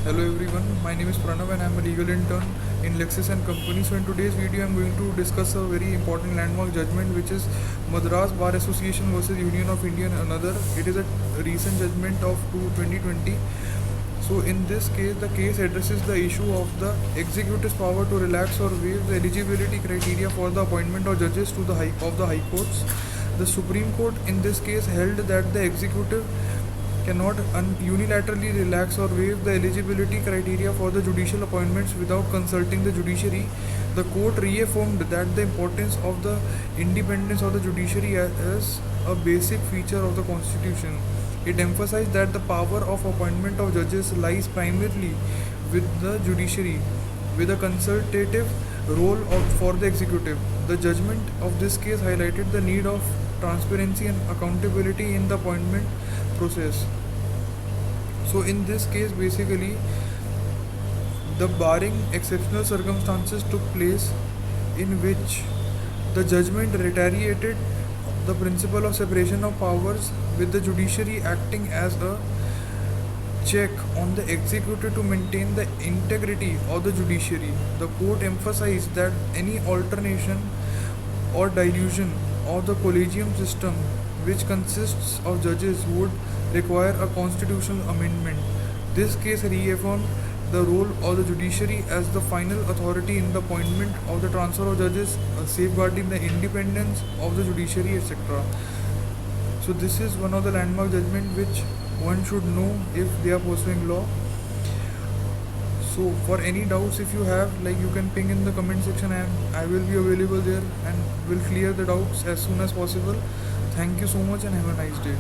Hello everyone, my name is Pranav and I am a legal intern in Lexis and Company. So in today's video I am going to discuss a very important landmark judgment, which is Madras Bar Association versus Union of India and another. It is a recent judgment of 2020. So in this case, the case addresses the issue of the executive's power to relax or waive the eligibility criteria for the appointment of judges to the high courts. The Supreme Court in this case held that the executive cannot unilaterally relax or waive the eligibility criteria for the judicial appointments without consulting the judiciary. The court reaffirmed that the importance of the independence of the judiciary as a basic feature of the constitution. It emphasized that the power of appointment of judges lies primarily with the judiciary, with a consultative role for the executive. The judgment of this case highlighted the need of transparency and accountability in the appointment process. So in this case, basically, the barring exceptional circumstances took place in which the judgment reiterated the principle of separation of powers, with the judiciary acting as a check on the executive to maintain the integrity of the judiciary. The court emphasized that any alternation or dilution of the collegium system, which consists of judges, would require a constitutional amendment. This case reaffirmed the role of the judiciary as the final authority in the appointment of the transfer of judges, safeguarding the independence of the judiciary, etc. So this is one of the landmark judgment which one should know if they are pursuing law. So for any doubts, if you have, like, you can ping in the comment section and I will be available there and will clear the doubts as soon as possible. Thank you so much and have a nice day.